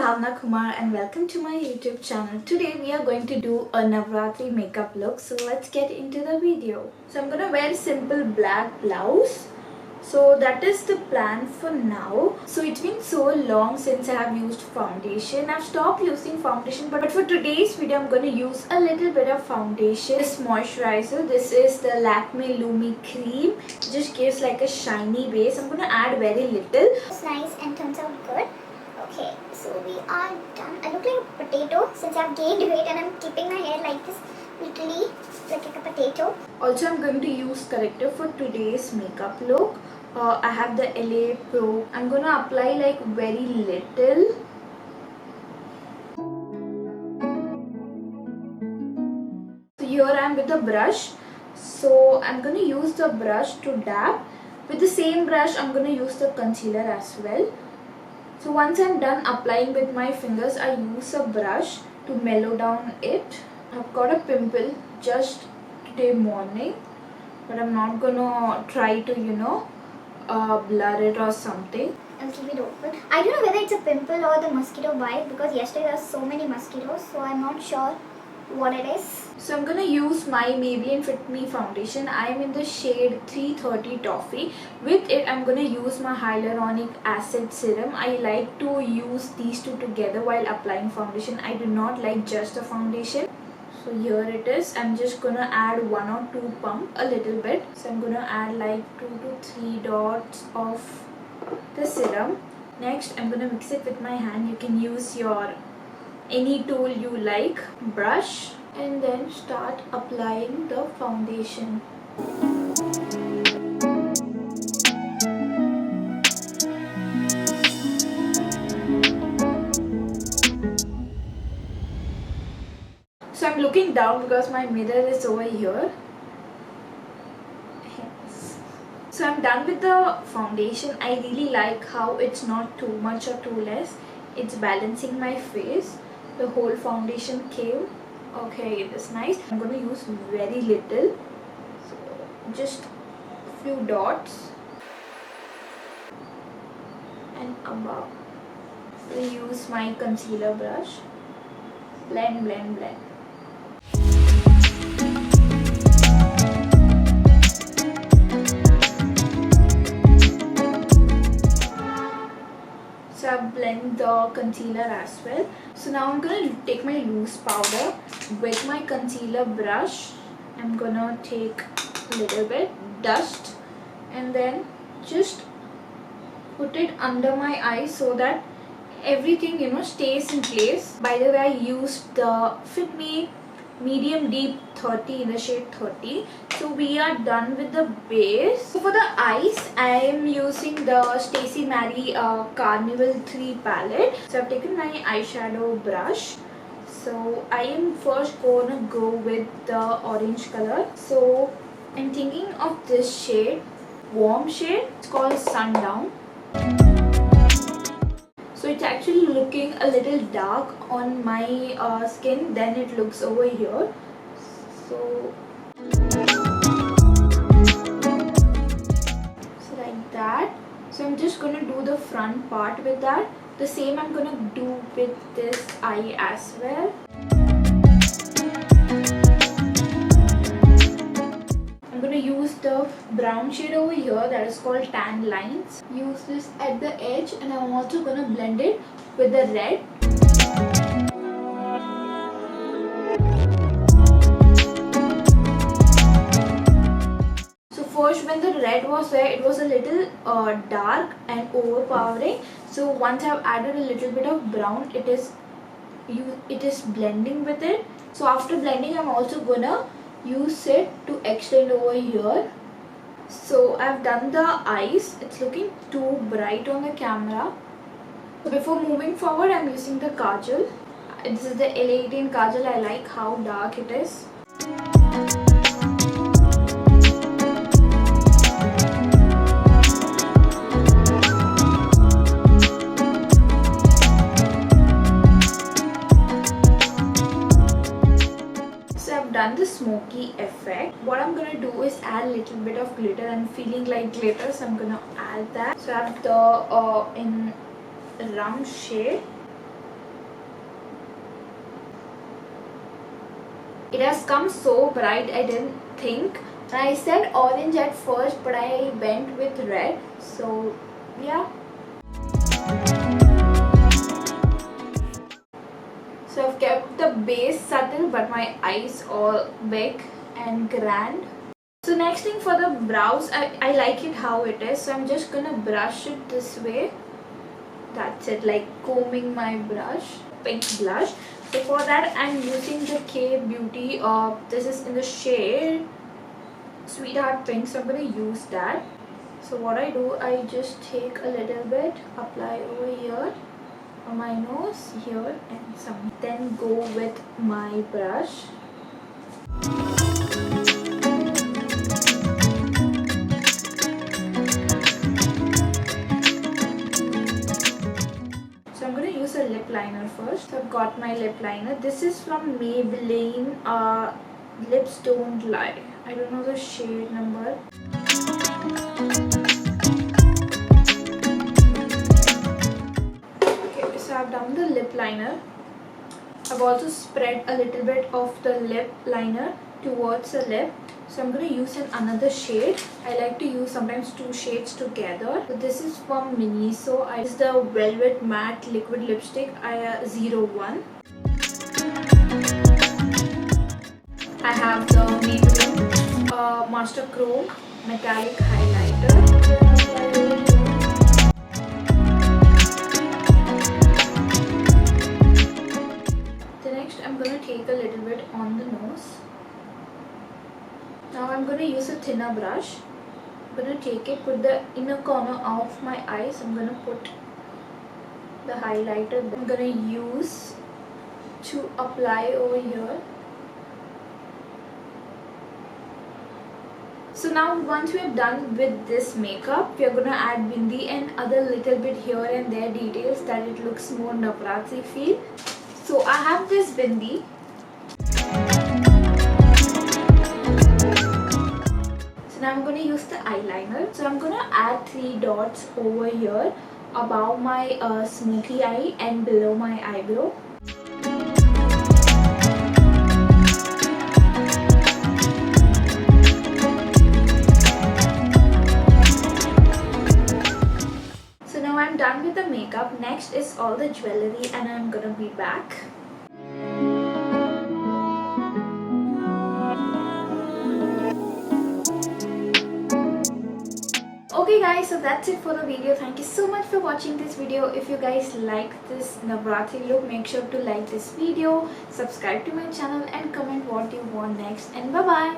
Bhavna Kumar and welcome to my YouTube channel. Today we are going to do a Navaratri makeup look. So let's get into the video. So I'm gonna wear a simple black blouse. So that is the plan for now. So it's been so long since I have used foundation. I've stopped using foundation, but for today's video I'm going to use a little bit of foundation. This moisturizer, this is the Lakme Lumi cream. It just gives like a shiny base. I'm going to add very little. It's nice and turns out good. Okay, so we are done. I look like a potato since I've gained weight and I'm keeping my hair like this, literally like a potato. Also, I'm going to use corrector for today's makeup look. I have the LA Pro. I'm going to apply like very little. So here I am with the brush. So I'm going to use the brush to dab. With the same brush, I'm going to use the concealer as well. So once I'm done applying with my fingers, I use a brush to mellow down it. I've got a pimple just today morning, but I'm not gonna try to blur it or something. I'll keep it open. I don't know whether it's a pimple or the mosquito bite because yesterday there were so many mosquitoes, so I'm not sure what it is. So I'm gonna use my Maybelline Fit Me foundation. I'm in the shade 330 Toffee. With it, I'm gonna use my hyaluronic acid serum. I like to use these two together while applying foundation. I do not like just a foundation. So here it is. I'm just gonna add 1 or 2 pump, a little bit. So I'm gonna add like 2 to 3 dots of the serum. Next, I'm gonna mix it with my hand. You can use your any tool you like, brush, and then start applying the foundation. So I'm looking down because my mirror is over here. So I'm done with the foundation. I really like how it's not too much or too less. It's balancing my face. The whole foundation came. Okay, it is nice. I'm going to use very little. So just a few dots. And above. So use my concealer brush. Blend, blend, blend. So I blend the concealer as well. So now I'm going to take my loose powder with my concealer brush. I'm going to take a little bit dust and then just put it under my eyes so that everything stays in place. By the way, I used the Fit Me Medium Deep 30 in the shade 30. So we are done with the base. So for the eyes, I am using the Stacey Marie Carnival 3 palette. So I've taken my eyeshadow brush. So I am first gonna go with the orange color. So I'm thinking of this shade, warm shade. It's called Sundown. So it's actually looking a little dark on my skin than it looks over here. So like that. So I'm just going to do the front part with that. The same I'm going to do with this eye as well. I'm going to use the brown shade over here that is called Tan Lines. Use this at the edge and I'm also going to blend it with the red. So first when the red was there, it was a little dark and overpowering. So once I've added a little bit of brown, it is blending with it. So after blending, I'm also gonna use it to extend over here. So I've done the eyes. It's looking too bright on the camera. So before moving forward, I'm using the kajal. This is the L18 kajal. I like how dark it is. Done the smoky effect. What I'm gonna do is add a little bit of glitter. I'm feeling like glitter, so I'm gonna add that. So I have the in rum shade. It has come so bright, I didn't think. And I said orange at first, but I went with red. So yeah. So I've kept the base subtle, but my eyes all big and grand. So next thing for the brows, I like it how it is. So I'm just gonna brush it this way. That's it, like combing my brush. Pink blush. So for that I'm using the K Beauty. This is in the shade Sweetheart Pink. So I'm gonna use that. So what I do, I just take a little bit, apply over here on my nose, here and some. Then go with my brush. So I'm going to use a lip liner first. So I've got my lip liner. This is from Maybelline Lips Don't Lie. I don't know the shade number. Okay, so I've done the lip liner. I've also spread a little bit of the lip liner towards the lip. So I'm going to use another shade. I like to use sometimes two shades together. So this is from Miniso. I use the Velvet Matte Liquid Lipstick 01. I have the Maybelline Master Chrome Metallic Highlighter. I'm going to take a little bit on the nose. Now I'm going to use a thinner brush. I'm going to take it, put the inner corner of my eyes. I'm going to put the highlighter. I'm going to use to apply over here. So now once we are done with this makeup, we are going to add bindi and other little bit here and there details that it looks more Navaratri feel. So I have this bindi. So now I'm going to use the eyeliner. So I'm going to add 3 dots over here above my smoky eye and below my eyebrow. So now I'm done with the makeup. Next is all the jewelry and I'm going to be back. Okay guys, so that's it for the video. Thank you so much for watching this video. If you guys like this Navaratri look, make sure to like this video, subscribe to my channel and comment what you want next, and bye bye.